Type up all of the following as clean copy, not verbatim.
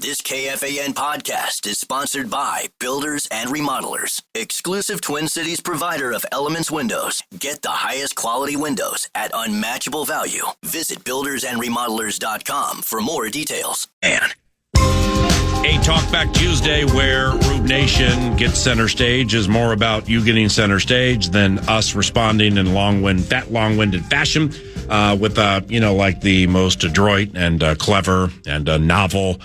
This KFAN podcast is sponsored by Builders and Remodelers, exclusive Twin Cities provider of Elements Windows. Get the highest quality windows at unmatchable value. Visit buildersandremodelers.com for more details. And a Talkback Tuesday where Rube Nation gets center stage is more about you getting center stage than us responding in long-winded fashion with, like the most adroit and clever and novel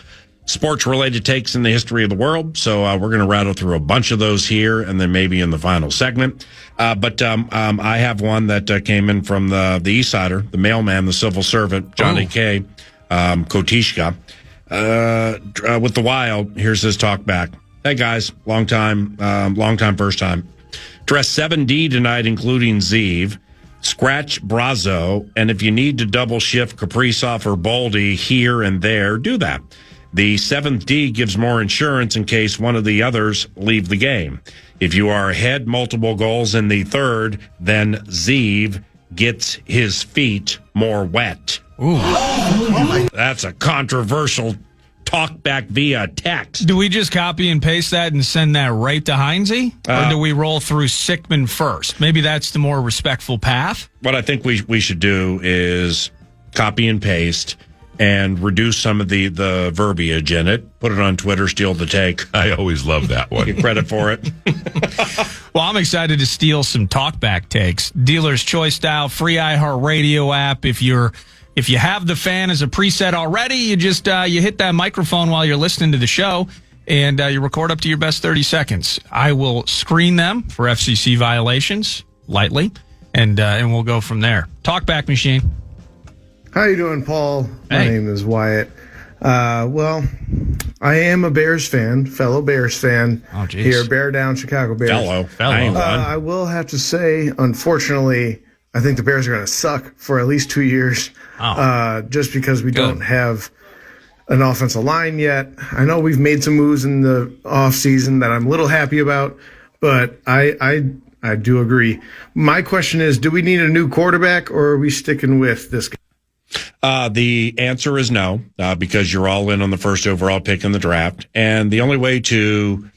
sports-related takes in the history of the world. So we're going to rattle through a bunch of those here and then maybe in the final segment. But I have one that came in from the East Sider, the mailman, the civil servant, Johnny K. Kotishka. With the Wild, here's his talk back. Hey, guys, long time, first time. Dress 7D tonight, including Zeev. Scratch Brazo, and if you need to double shift Kaprizov or Boldy here and there, do that. The 7th D gives more insurance in case one of the others leave the game. If you are ahead multiple goals in the third, then Zeev gets his feet more wet. Ooh. That's a controversial talk back via text. Do we just copy and paste that and send that right to Heinze? Or do we roll through Sickman first? Maybe that's the more respectful path. What I think we should do is copy and paste and reduce some of the verbiage in it. Put it on Twitter, steal the take. I always love that one. Get credit for it. Well, I'm excited to steal some talkback takes. Dealer's Choice style, free iHeartRadio app. If you have the fan as a preset already, you just you hit that microphone while you're listening to the show, and you record up to your best 30 seconds. I will screen them for FCC violations lightly, and we'll go from there. Talkback machine. How you doing, Paul? Hey. My name is Wyatt. Well, I am a Bears fan, fellow Bears fan. Oh, geez. Here, Bear Down, Chicago Bears. Fellow. I will have to say, unfortunately, I think the Bears are going to suck for at least 2 years, just because we don't have an offensive line yet. I know we've made some moves in the offseason that I'm a little happy about, but I do agree. My question is, do we need a new quarterback, or are we sticking with this guy? The answer is no, because you're all in on the first overall pick in the draft. And the only way to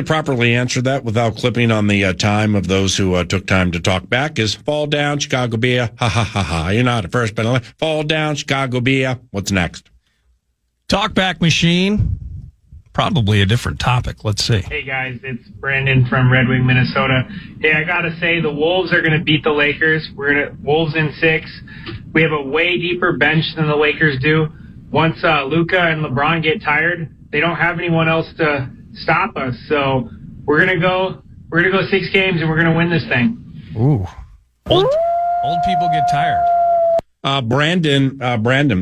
properly answer that without clipping on the time of those who took time to talk back is fall down, Chicago Bear. Ha, ha, ha, ha. You're not at first, but fall down, Chicago Bear. What's next? Talkback machine. Probably a different topic. Let's see. Hey, guys. It's Brandon from Red Wing, Minnesota. Hey, I got to say, the Wolves are going to beat the Lakers. Wolves in 6. We have a way deeper bench than the Lakers do. Once Luka and LeBron get tired, they don't have anyone else to stop us. So we're gonna go 6 games and we're gonna win this thing. Ooh. Old people get tired. Brandon,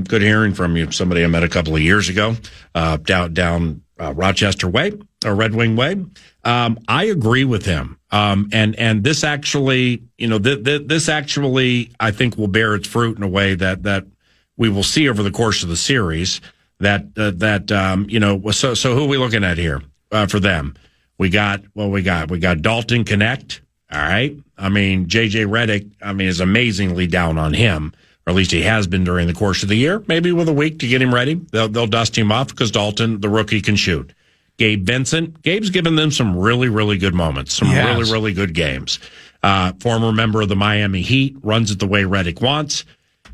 good hearing from you. Somebody I met a couple of years ago, down Rochester Way or Red Wing Way. I agree with him. And this actually, this actually, I think will bear its fruit in a way that we will see over the course of the series. So who are we looking at here for them? We got Dalton Connect. All right. I mean, JJ Redick, is amazingly down on him, or at least he has been during the course of the year. Maybe with a week to get him ready, they'll dust him off because Dalton, the rookie, can shoot. Gabe Vincent. Gabe's given them some really, really good moments, really, really good games. Former member of the Miami Heat, runs it the way Redick wants,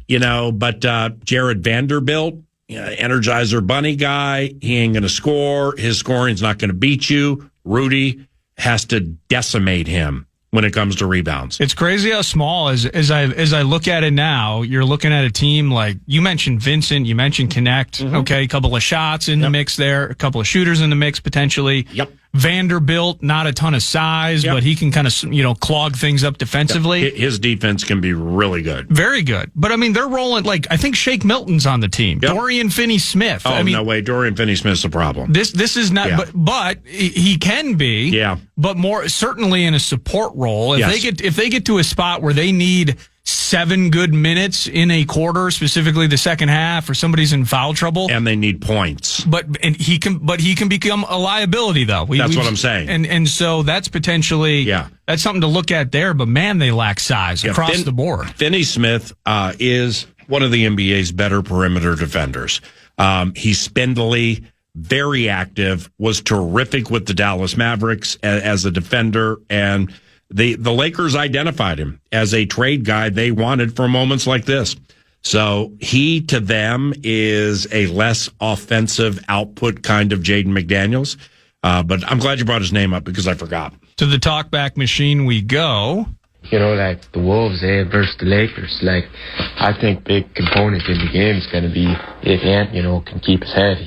but Jared Vanderbilt, Energizer Bunny guy, he ain't going to score. His scoring's not going to beat you. Rudy has to decimate him when it comes to rebounds. It's crazy how small, as I look at it now, you're looking at a team like, you mentioned Vincent, you mentioned Connect, okay, a couple of shots in the mix there, a couple of shooters in the mix potentially. Yep. Vanderbilt, not a ton of size, but he can kind of, clog things up defensively. His defense can be really good. Very good. But, they're rolling, I think Shake Milton's on the team. Yep. Dorian Finney-Smith. Oh, no way. Dorian Finney-Smith's a problem. This is not, but he can be. Yeah. But more certainly in a support role. If they get to a spot where they need 7 good minutes in a quarter, specifically the second half, or somebody's in foul trouble, and they need points. But he can become a liability, though. That's what I'm saying. And so that's potentially that's something to look at there. But man, they lack size across the board. Finney-Smith is one of the NBA's better perimeter defenders. He's spindly, very active, was terrific with the Dallas Mavericks as a defender, and the Lakers identified him as a trade guy they wanted for moments like this. So he, to them, is a less offensive output kind of Jaden McDaniels. But I'm glad you brought his name up because I forgot. To the talkback machine we go. You know, like the Wolves versus the Lakers. Like, I think big component in the game is going to be if Ant, can keep his head,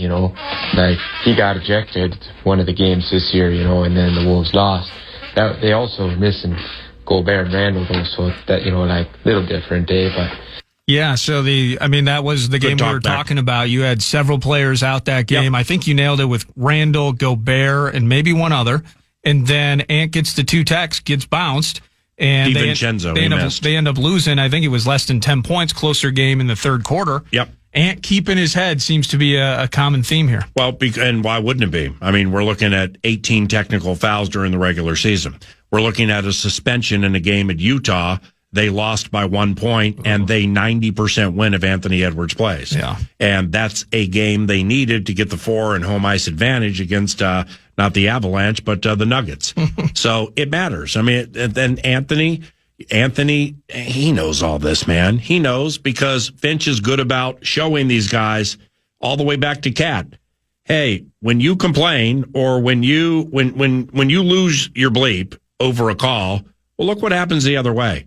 Like, he got ejected one of the games this year, and then the Wolves lost. They also were missing Gobert and Randall, though, so that, like, little different day, but... Yeah, so that was the game we were talking about. You had several players out that game. Yep. I think you nailed it with Randall, Gobert, and maybe one other. And then Ant gets the 2 techs, gets bounced. And they end up losing. I think it was less than 10 points, closer game in the third quarter. Yep. Ant keeping his head seems to be a common theme here. Well, and why wouldn't it be? I mean, we're looking at 18 technical fouls during the regular season. We're looking at a suspension in a game at Utah. They lost by 1 point, and they 90% win if Anthony Edwards plays. Yeah. And that's a game they needed to get the 4 and home ice advantage against not the Avalanche, but the Nuggets. So it matters. I mean, then Anthony, he knows all this, man. He knows because Finch is good about showing these guys all the way back to Cat. Hey, when you complain or when you lose your bleep over a call, well, look what happens the other way.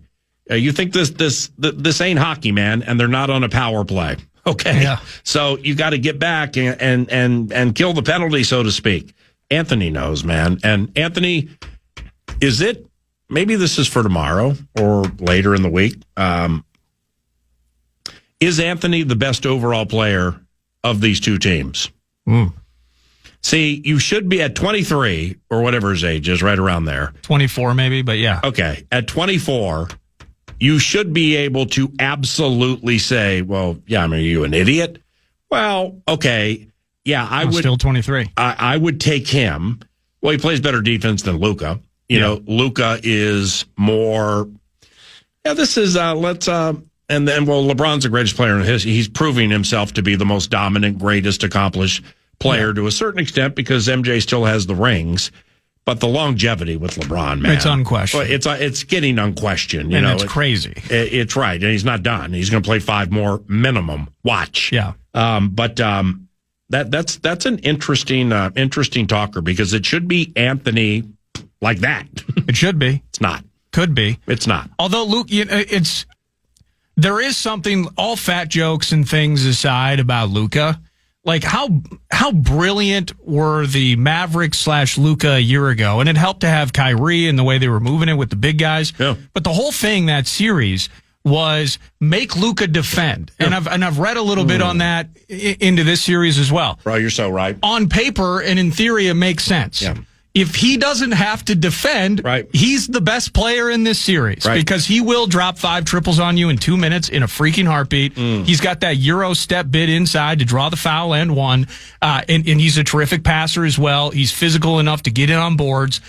You think this ain't hockey, man, and they're not on a power play. Okay. Yeah. So you got to get back and kill the penalty, so to speak. Anthony knows, man. And Anthony, maybe this is for tomorrow or later in the week. Is Anthony the best overall player of these two teams? See, you should be at 23 or whatever his age is, right around there. 24 maybe, but yeah. Okay. At 24, you should be able to absolutely say, well, yeah, are you an idiot? Well, okay. Yeah, I'm still 23. I would take him. Well, he plays better defense than Luka. You know, Luka is more. Yeah, this is and then LeBron's the greatest player in he's proving himself to be the most dominant, greatest accomplished player to a certain extent because MJ still has the rings. But the longevity with LeBron, man, it's unquestioned. It's getting unquestioned. It's crazy. It's right, and he's not done. He's going to play 5 more minimum. Watch. Yeah. That's an interesting talker because it should be Anthony like that. It should be. It's not. Could be. It's not. Although Luke, there is something. All fat jokes and things aside about Luka. Like how brilliant were the Mavericks / Luka a year ago, and it helped to have Kyrie and the way they were moving it with the big guys. Yeah. But the whole thing that series was make Luka defend, and I've read a little bit on that into this series as well. Bro, you're so right. On paper and in theory, it makes sense. Yeah. If he doesn't have to defend, he's the best player in this series because he will drop 5 triples on you in 2 minutes in a freaking heartbeat. He's got that Euro step bit inside to draw the foul and one. And he's a terrific passer as well. He's physical enough to get in on boards.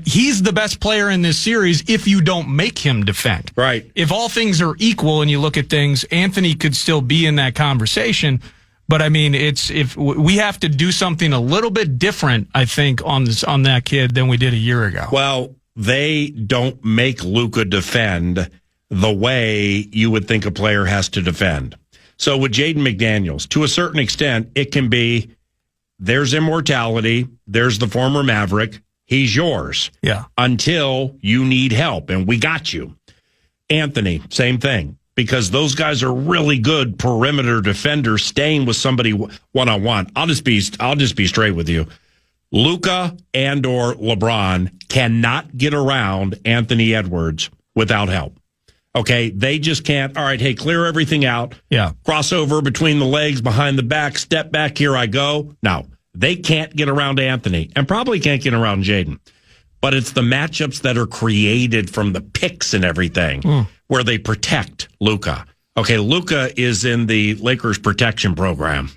He's the best player in this series if you don't make him defend. Right. If all things are equal and you look at things, Anthony could still be in that conversation. But I mean, if we have to do something a little bit different, I think on that kid than we did a year ago. Well, they don't make Luka defend the way you would think a player has to defend. So with Jaden McDaniels, to a certain extent, it can be there's immortality, there's the former Maverick, he's yours. Yeah. Until you need help, and we got you. Anthony, same thing. Because those guys are really good perimeter defenders staying with somebody one-on-one. I'll just be straight with you. Luka and or LeBron cannot get around Anthony Edwards without help. Okay, they just can't. All right, hey, clear everything out. Yeah. Crossover between the legs, behind the back, step back, here I go. No, they can't get around Anthony and probably can't get around Jaden. But it's the matchups that are created from the picks and everything where they protect Luka. Okay, Luka is in the Lakers protection program.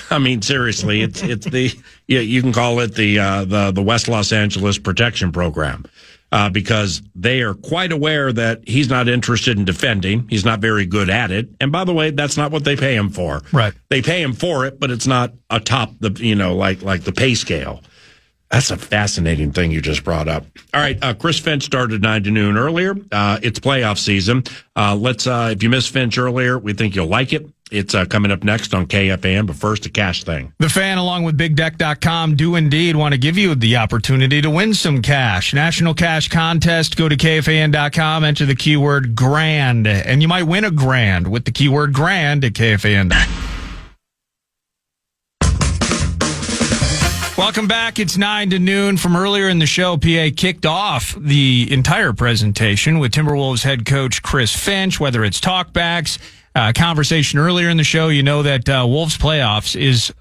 I mean, seriously, it's the you can call it the West Los Angeles protection program. because they are quite aware that he's not interested in defending. He's not very good at it. And by the way, that's not what they pay him for. Right. They pay him for it, but it's not atop the, like the pay scale. That's a fascinating thing you just brought up. All right, Chris Finch started 9 to noon earlier. It's playoff season. If you missed Finch earlier, we think you'll like it. It's coming up next on KFAN, but first, a cash thing. The Fan, along with BigDeck.com, do indeed want to give you the opportunity to win some cash. National Cash Contest. Go to KFAN.com, enter the keyword grand, and you might win a grand with the keyword grand at KFAN. Welcome back. It's 9 to noon. From earlier in the show, PA kicked off the entire presentation with Timberwolves head coach Chris Finch, whether it's talkbacks, conversation earlier in the show. You know that Wolves playoffs is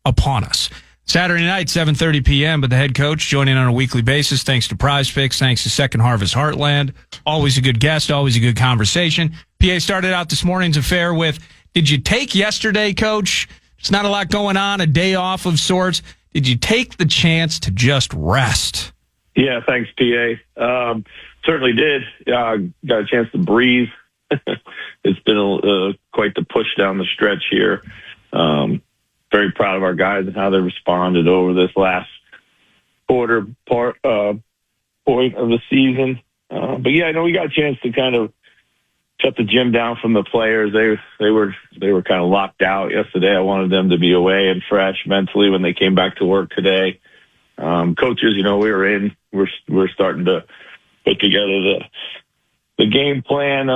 upon us. Saturday night, 7:30 p.m., but the head coach joining on a weekly basis, thanks to Prize Picks, thanks to Second Harvest Heartland. Always a good guest, always a good conversation. PA started out this morning's affair with, did you take yesterday, Coach? There's not a lot going on, a day off of sorts. Did you take the chance to just rest? Yeah, thanks, PA. Certainly did. Got a chance to breathe. It's been quite the push down the stretch here. Very proud of our guys and how they responded over this last point of the season. But yeah, I know we got a chance to kind of shut the gym down from the players. They were kind of locked out yesterday. I wanted them to be away and fresh mentally when they came back to work today. Coaches, we're starting to put together the game plan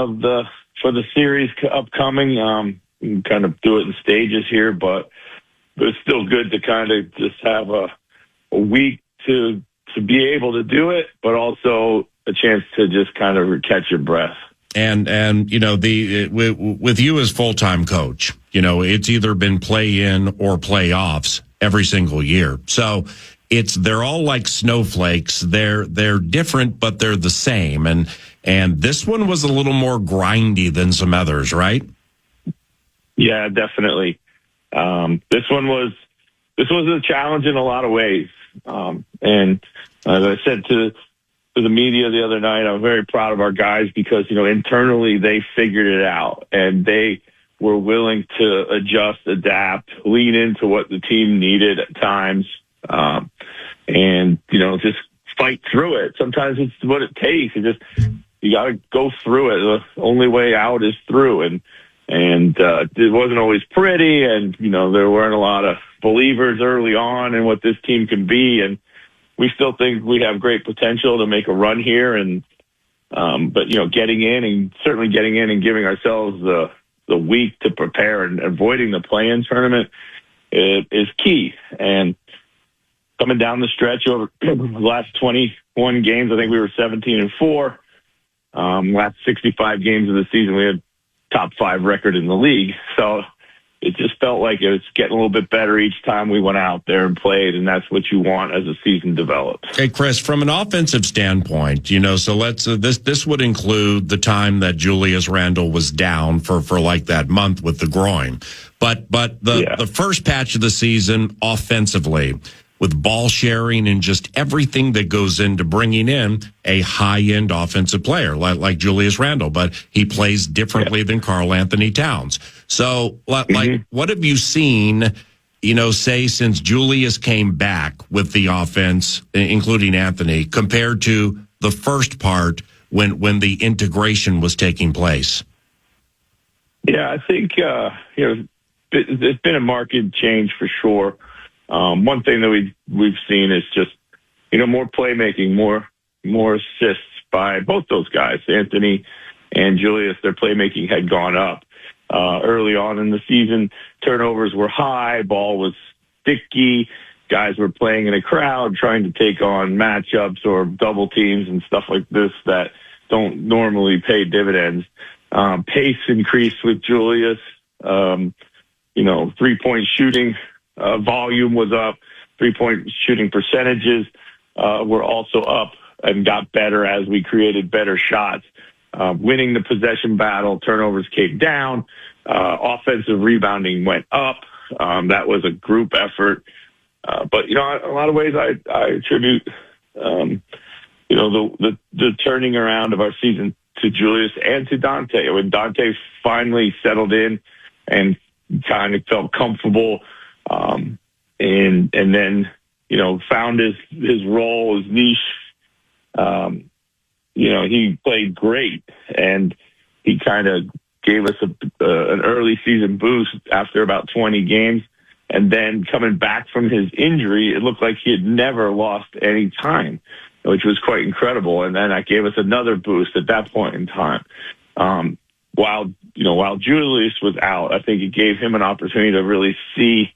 for the series upcoming. Kind of do it in stages here, but it's still good to kind of just have a week to be able to do it, but also a chance to just kind of catch your breath. And with you as full-time coach, it's either been play-in or playoffs every single year. So they're all like snowflakes. They're different, but they're the same. And this one was a little more grindy than some others, right? Yeah, definitely. This was a challenge in a lot of ways. And as I said to the media the other night, I'm very proud of our guys because, internally they figured it out and they were willing to adjust, adapt, lean into what the team needed at times. And just fight through it. Sometimes it's what it takes. You got to go through it. The only way out is through. And it wasn't always pretty. And, there weren't a lot of believers early on in what this team can be. And we still think we have great potential to make a run here. But getting in and giving ourselves the week to prepare and avoiding the play-in tournament is key. And coming down the stretch over the last 21 games, I think we were 17-4. Last 65 games of the season, we had top 5 record in the league. So it just felt like it was getting a little bit better each time we went out there and played, and that's what you want as the season develops. Hey, Chris, from an offensive standpoint, so let's this would include the time that Julius Randle was down for like that month with the groin, but the first patch of the season offensively, with ball sharing and just everything that goes into bringing in a high-end offensive player like Julius Randle, but he plays differently than Karl Anthony Towns. So, what have you seen, say since Julius came back with the offense, including Anthony, compared to the first part when the integration was taking place? Yeah, I think, it's been a marked change for sure. One thing that we've seen is just, more playmaking, more assists by both those guys, Anthony and Julius. Their playmaking had gone up. Early on in the season, turnovers were high, ball was sticky, guys were playing in a crowd, trying to take on matchups or double teams and stuff like this that don't normally pay dividends. Pace increased with Julius. 3-point shooting volume was up. 3-point shooting percentages were also up and got better as we created better shots. Winning the possession battle, turnovers came down. Offensive rebounding went up. That was a group effort. But, in a lot of ways, I attribute the turning around of our season to Julius and to Dante. When Dante finally settled in and kind of felt comfortable, and then, found his role, his niche, he played great, and he kind of gave us an early season boost after about 20 games. And then coming back from his injury, it looked like he had never lost any time, which was quite incredible. And then that gave us another boost at that point in time. While Julius was out, I think it gave him an opportunity to really see,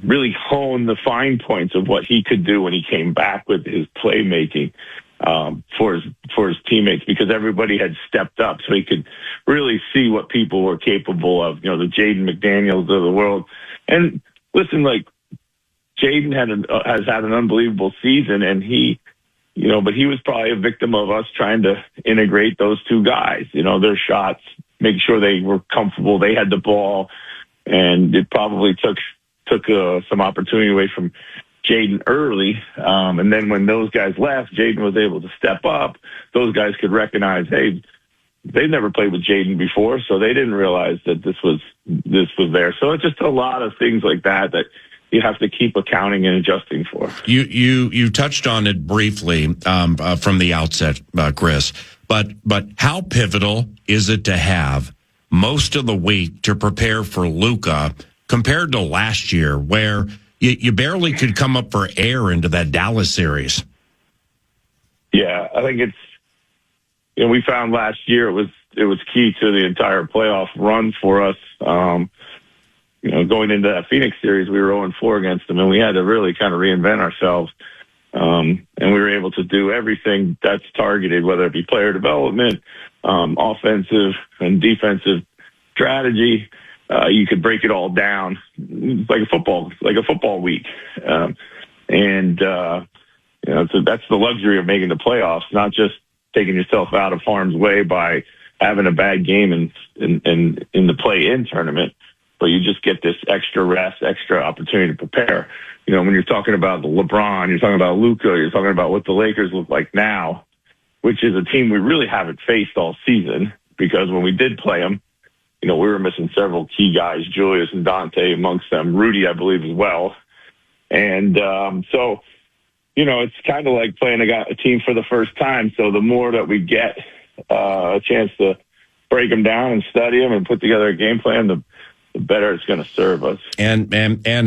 really hone the fine points of what he could do when he came back with his playmaking for his teammates, because everybody had stepped up, so he could really see what people were capable of. The Jaden McDaniels of the world. And listen, like, Jaden has had an unbelievable season, and but he was probably a victim of us trying to integrate those two guys. Their shots, make sure they were comfortable, they had the ball. And it probably took some opportunity away from Jaden early. And then when those guys left, Jaden was able to step up. Those guys could recognize, hey, they've never played with Jaden before, so they didn't realize that this was there. So it's just a lot of things like that you have to keep accounting and adjusting for. You touched on it briefly from the outset, Chris. But how pivotal is it to have most of the week to prepare for Luka compared to last year, where you barely could come up for air into that Dallas series? Yeah, I think it's, we found last year it was key to the entire playoff run for us. Going into that Phoenix series, we were 0-4 against them, and we had to really kind of reinvent ourselves. And we were able to do everything that's targeted, whether it be player development, offensive and defensive strategy. You could break it all down like a football week. So that's the luxury of making the playoffs, not just taking yourself out of harm's way by having a bad game in the play-in tournament, but you just get this extra rest, extra opportunity to prepare. When you're talking about LeBron, you're talking about Luka, you're talking about what the Lakers look like now, which is a team we really haven't faced all season, because when we did play them, we were missing several key guys, Julius and Dante amongst them, Rudy, I believe, as well. And so, it's kind of like playing a team for the first time. So the more that we get a chance to break them down and study them and put together a game plan, the better it's going to serve us. And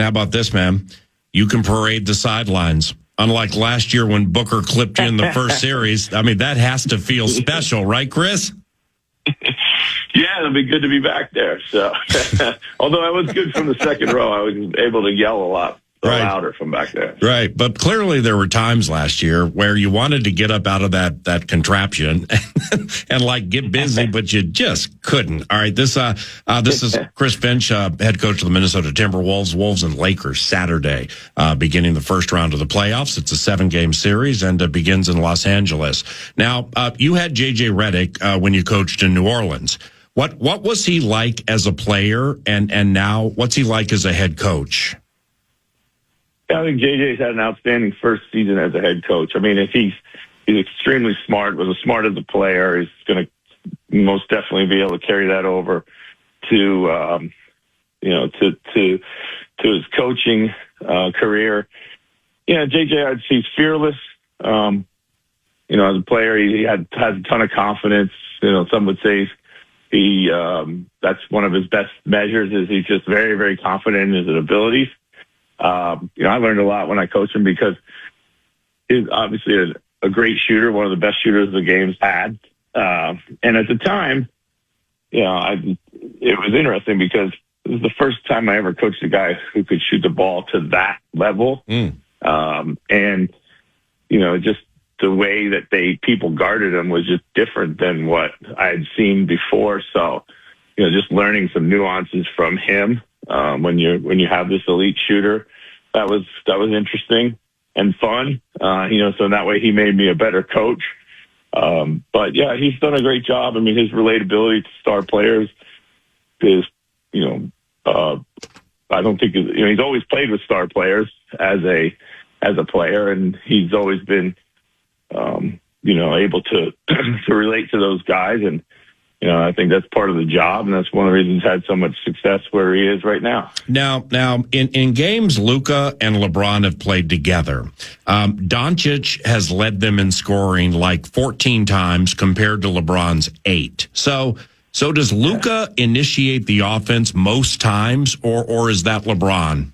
how about this, man? You can parade the sidelines. Unlike last year when Booker clipped you in the first series. I mean, that has to feel special, right, Chris? Yeah, it'll be good to be back there. So, although I was good from the second row, I was able to yell a lot louder from back there. Right, but clearly there were times last year where you wanted to get up out of that contraption and get busy, but you just couldn't. All right, this is Chris Finch, head coach of the Minnesota Timberwolves. Wolves and Lakers Saturday, beginning the first round of the playoffs. It's a 7-game series, and it begins in Los Angeles. Now, you had J.J. Redick when you coached in New Orleans. What was he like as a player, and now what's he like as a head coach? I think JJ's had an outstanding first season as a head coach. I mean, if he's extremely smart, was as smart as a player, he's going to most definitely be able to carry that over to his coaching career. Yeah, JJ, he's fearless. As a player, he has a ton of confidence. Some would say that's one of his best measures, is he's just very, very confident in his abilities. I learned a lot when I coached him, because he's obviously a great shooter, one of the best shooters the game's had. And at the time, it was interesting because it was the first time I ever coached a guy who could shoot the ball to that level. Just the way that people guarded him was just different than what I had seen before. So, just learning some nuances from him. When you have this elite shooter, that was interesting and fun. So in that way he made me a better coach. But yeah, he's done a great job. I mean, his relatability to star players is, I don't think, he's always played with star players as a player, and he's always been, able to to relate to those guys. And, I think that's part of the job, and that's one of the reasons he's had so much success where he is right now. Now, in games, Luka and LeBron have played together. Doncic has led them in scoring like 14 times compared to LeBron's 8. So does Luka initiate the offense most times, or is that LeBron?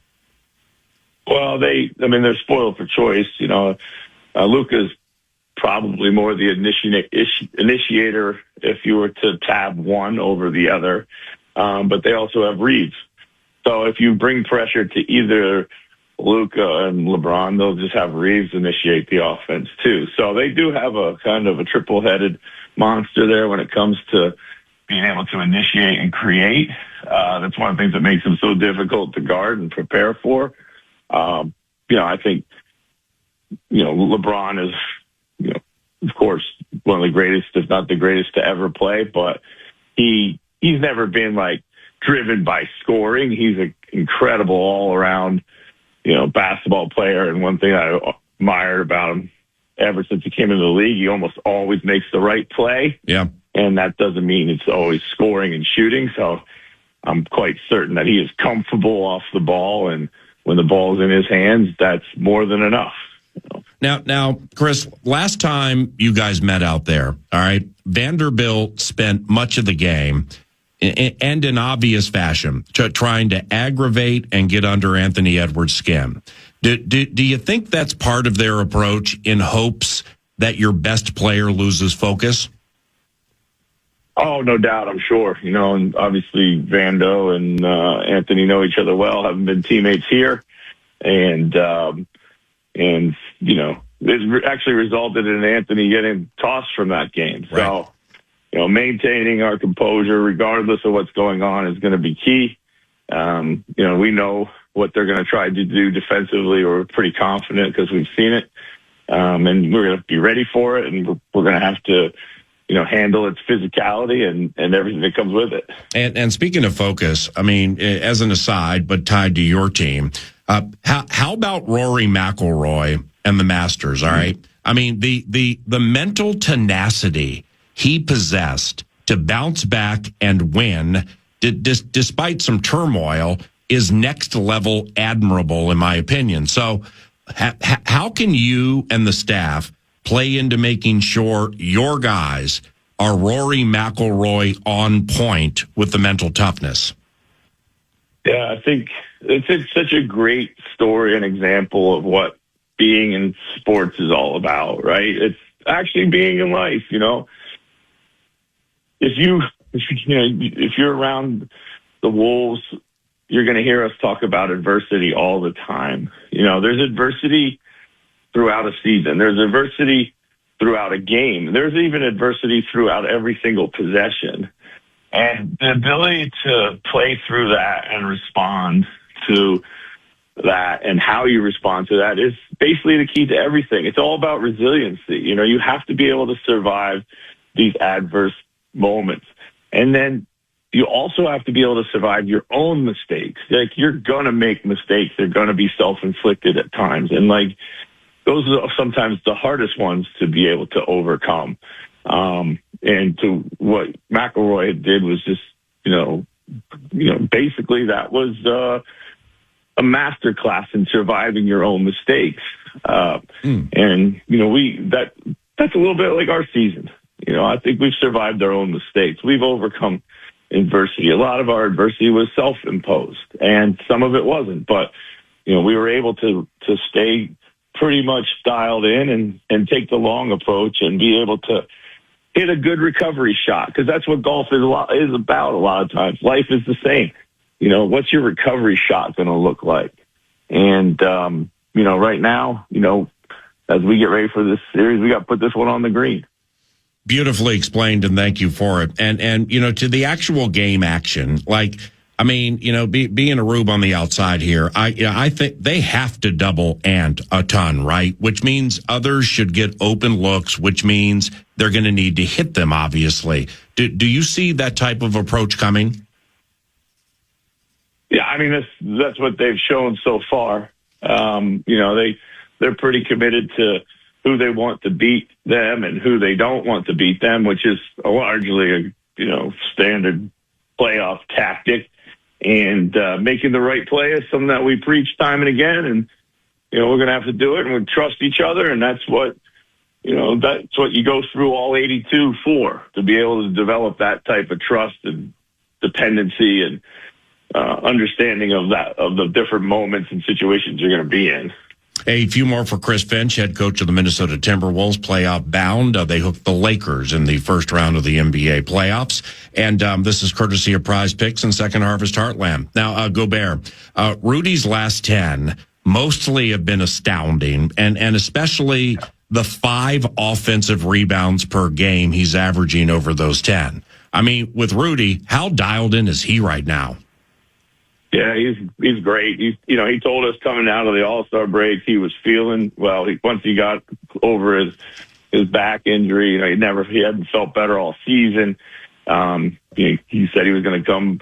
Well, they're spoiled for choice. Luka's probably more the initiator if you were to tab one over the other. But they also have Reeves. So if you bring pressure to either Luka and LeBron, they'll just have Reeves initiate the offense too. So they do have a kind of a triple-headed monster there when it comes to being able to initiate and create. That's one of the things that makes them so difficult to guard and prepare for. I think, LeBron is, of course, one of the greatest, if not the greatest to ever play, but he's never been like driven by scoring. He's an incredible all around, basketball player. And one thing I admired about him ever since he came into the league, he almost always makes the right play. Yeah. And that doesn't mean it's always scoring and shooting. So I'm quite certain that he is comfortable off the ball, and when the ball's in his hands, that's more than enough. Now, Chris, last time you guys met out there, all right, Vanderbilt spent much of the game, and in obvious fashion, trying to aggravate and get under Anthony Edwards' skin. Do you think that's part of their approach in hopes that your best player loses focus? Oh, no doubt, I'm sure. And obviously Vando and Anthony know each other well, haven't been teammates here. And it actually resulted in Anthony getting tossed from that game. Right. So, maintaining our composure regardless of what's going on is going to be key. We know what they're going to try to do defensively. We're pretty confident because we've seen it. And we're going to be ready for it, and we're going to have to handle its physicality and everything that comes with it. And speaking of focus, as an aside, but tied to your team, how about Rory McIlroy and the Masters? All right. The mental tenacity he possessed to bounce back and win, despite some turmoil, is next level admirable, in my opinion. So how can you and the staff play into making sure your guys are Rory McIlroy on point with the mental toughness? Yeah, I think it's such a great story and example of what being in sports is all about, right? It's actually being in life, If you're around the Wolves, you're going to hear us talk about adversity all the time. There's adversity throughout a season. There's adversity throughout a game. There's even adversity throughout every single possession. And the ability to play through that and respond to that and how you respond to that is basically the key to everything. It's all about resiliency. You have to be able to survive these adverse moments. And then you also have to be able to survive your own mistakes. Like, you're going to make mistakes. They're going to be self-inflicted at times. And those are sometimes the hardest ones to be able to overcome. And to what McIlroy did was just, basically that was a master class in surviving your own mistakes. And, that's a little bit like our season. I think we've survived our own mistakes. We've overcome adversity. A lot of our adversity was self-imposed, and some of it wasn't. But, we were able to stay pretty much dialed in and take the long approach and be able to hit a good recovery shot, because that's what golf is about a lot of times. Life is the same. What's your recovery shot going to look like? And, right now, as we get ready for this series, we got to put this one on the green. Beautifully explained, and thank you for it. And to the actual game action, being a rube on the outside here, I think they have to double Ant a ton, right? Which means others should get open looks, which means they're going to need to hit them, obviously. Do you see that type of approach coming? Yeah, I mean, that's what they've shown so far. They're pretty committed to who they want to beat them and who they don't want to beat them, which is largely a standard playoff tactic. And making the right play is something that we preach time and again. And we're going to have to do it, and we trust each other, and that's what you go through all 82 for, to be able to develop that type of trust and dependency and understanding of the different moments and situations you're going to be in. A few more for Chris Finch, head coach of the Minnesota Timberwolves, playoff bound. They hooked the Lakers in the first round of the NBA playoffs. And this is courtesy of Prize Picks and Second Harvest Heartland. Now, Gobert, Rudy's last 10 mostly have been astounding, and especially the 5 offensive rebounds per game he's averaging over those 10. I mean, with Rudy, how dialed in is he right now? Yeah, he's great. He told us coming out of the All-Star break he was feeling well. Once he got over his back injury, he hadn't felt better all season. He said he was going to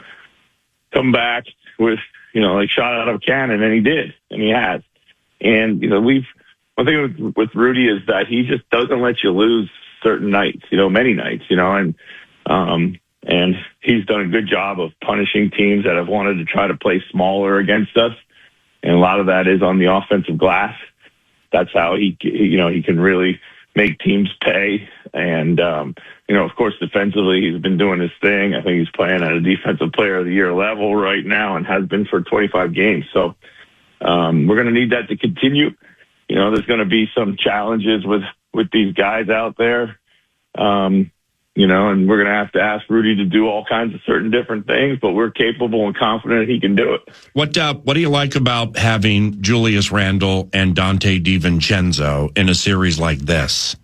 come back with like shot out of a cannon, and he did, and he has. And one thing with Rudy is that he just doesn't let you lose certain nights, many nights, and he's done a good job of punishing teams that have wanted to try to play smaller against us. And a lot of that is on the offensive glass. That's how he can really make teams pay. And, of course, defensively, he's been doing his thing. I think he's playing at a defensive player of the year level right now and has been for 25 games. So we're going to need that to continue. There's going to be some challenges with these guys out there. And we're going to ask Rudy to do all kinds of certain different things, but we're capable and confident he can do it. What do you like about having Julius Randle and Dante DiVincenzo in a series like this?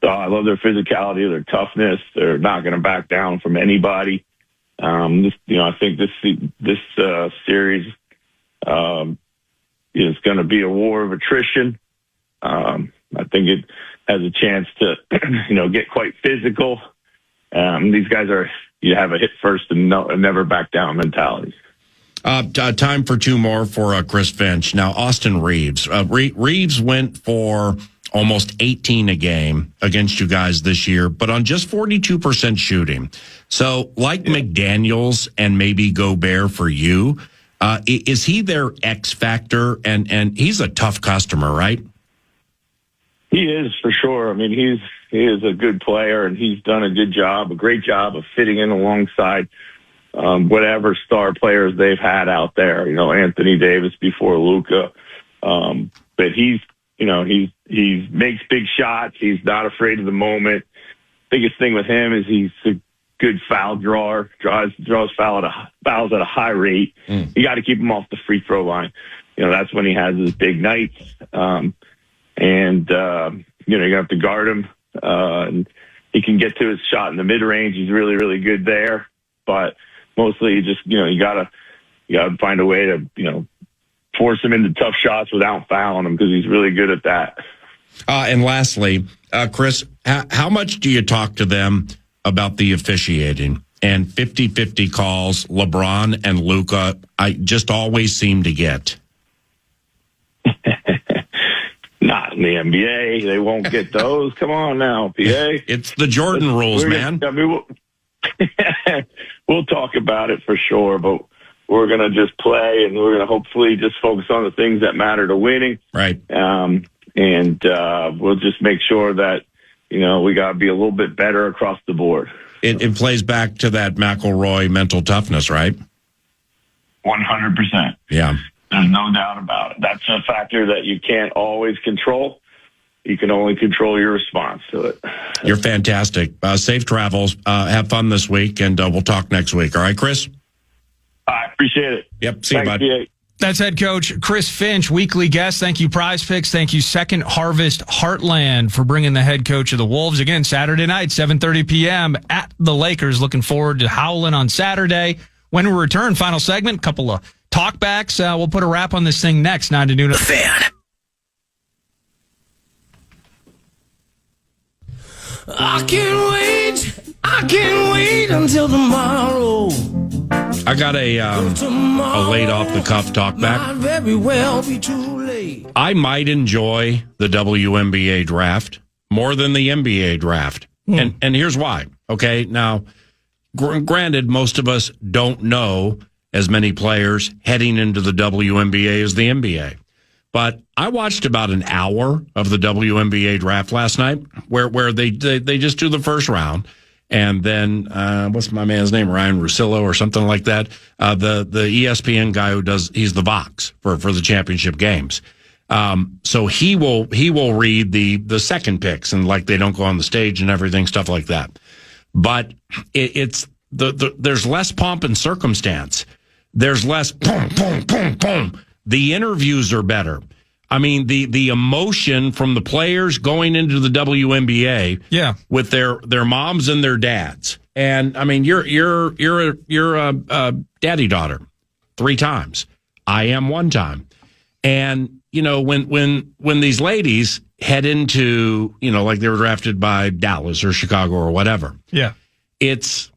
I love their physicality, their toughness. They're not going to back down from anybody. I think this series is going to be a war of attrition. I think it has a chance to, get quite physical. These guys you have a hit first and never back down mentality. Time for 2 more for Chris Finch. Now, Austin Reeves. Reeves went for almost 18 a game against you guys this year, but on just 42% shooting. So, like McDaniels and maybe Gobert for you, is he their X factor? And he's a tough customer, right? He is, for sure. I mean, he is a good player, and he's done a great job of fitting in alongside whatever star players they've had out there. Anthony Davis before Luka. But he makes big shots. He's not afraid of the moment. Biggest thing with him is he's a good foul drawer, draws fouls at a high rate. You got to keep him off the free throw line. That's when he has his big nights. You have to guard him. And he can get to his shot in the mid range. He's really, really good there. But mostly, you gotta find a way to force him into tough shots without fouling him, because he's really good at that. And lastly, Chris, how much do you talk to them about the officiating and 50-50 calls LeBron and Luka? I just always seem to get. Not in the NBA. They won't get those. Come on now, PA. It's the Jordan rules, man. We'll talk about it for sure, but we're going to just play, and we're going to hopefully just focus on the things that matter to winning. Right. We'll just make sure that, we got to be a little bit better across the board. It plays back to that McElroy mental toughness, right? 100%. Yeah. There's no doubt about it. That's a factor that you can't always control. You can only control your response to it. You're fantastic. Safe travels. Have fun this week, and we'll talk next week. All right, Chris? I appreciate it. Yep. See you, bud. PA. That's head coach Chris Finch, weekly guest. Thank you, Prize Picks. Thank you, Second Harvest Heartland, for bringing the head coach of the Wolves. Again, Saturday night, 7:30 p.m. at the Lakers. Looking forward to howling on Saturday. When we return, final segment, couple of talkbacks. We'll put a wrap on this thing next, 9 to noon. The Fan. I can't wait until tomorrow. I I got a late off the cuff talkback. I might enjoy the WNBA draft more than the NBA draft, and here's why. Okay, now, granted, most of us don't know as many players heading into the WNBA as the NBA. But I watched about an hour of the WNBA draft last night where they just do the first round. And then, what's my man's name? Ryan Russillo or something like that. The ESPN guy he's the Vox for the championship games. So he will read the second picks and like they don't go on the stage and everything, stuff like that. But there's less pomp and circumstance. There's less boom, boom, boom, boom. The interviews are better. I mean, the emotion from the players going into the WNBA, with their moms and their dads. And I mean, you're a daddy daughter 3 times. I am 1 time. And you know, when these ladies head into, you know, like they were drafted by Dallas or Chicago or whatever. Yeah. It's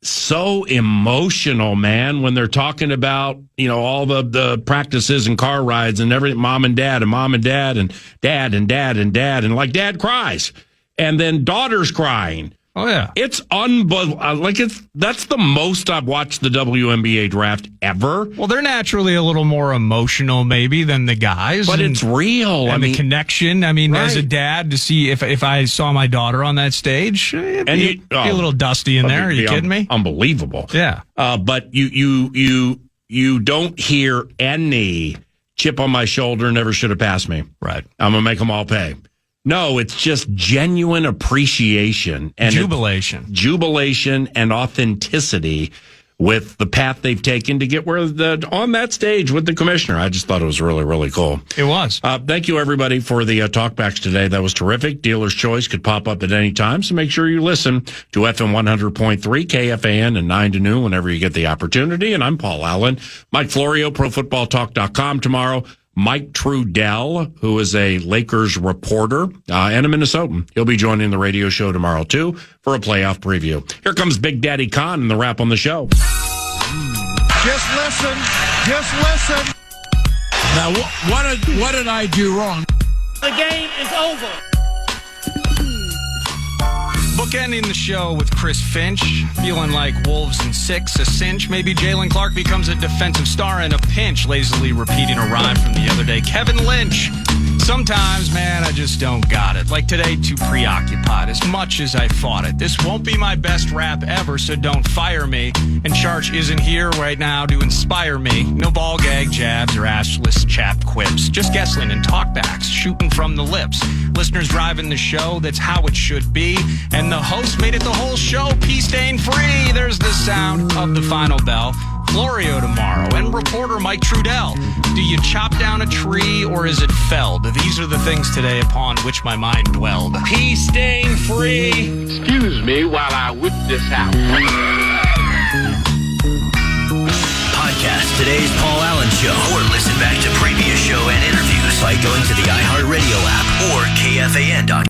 so emotional, man, when they're talking about, you know, all the practices and car rides and everything, mom and dad and dad and dad and dad and dad, and like dad cries and then daughter's crying. Oh yeah. It's unbelievable. That's the most I've watched the WNBA draft ever. Well, they're naturally a little more emotional maybe than the guys. But it's real. And the connection. I mean, as a dad, to see if I saw my daughter on that stage, it'd be a little dusty in there. Are you kidding me? Unbelievable. Yeah. But you don't hear any chip on my shoulder, never should have passed me. Right. I'm going to make them all pay. No, it's just genuine appreciation and jubilation and authenticity with the path they've taken to get on that stage with the commissioner. I just thought it was really, really cool. It was. Thank you, everybody, for the talkbacks today. That was terrific. Dealer's Choice could pop up at any time, so make sure you listen to FM 100.3, KFAN, and 9 to noon whenever you get the opportunity. And I'm Paul Allen. Mike Florio, ProFootballTalk.com tomorrow. Mike Trudell, who is a Lakers reporter and a Minnesotan. He'll be joining the radio show tomorrow, too, for a playoff preview. Here comes Big Daddy Khan and the wrap on the show. Just listen. Just listen. Now, what did I do wrong? The game is over. Bookending the show with Chris Finch, feeling like Wolves in 6, a cinch. Maybe Jalen Clark becomes a defensive star in a pinch, lazily repeating a rhyme from the other day. Kevin Lynch. Sometimes, man, I just don't got it. Like today, too preoccupied, as much as I fought it. This won't be my best rap ever, so don't fire me. And Charge isn't here right now to inspire me. No ball gag jabs or ashless chap quips. Just guessing and talkbacks, shooting from the lips. Listeners driving the show, that's how it should be. And the host made it the whole show, pea-stain-free. There's the sound of the final bell. Florio tomorrow, and reporter Mike Trudell. Do you chop down a tree or is it felled? These are the things today upon which my mind dwelled. Pea-stain-free. Excuse me while I whip this out. Podcast today's Paul Allen Show, or listen back to previous show and interviews by going to the iHeartRadio app or KFAN.com.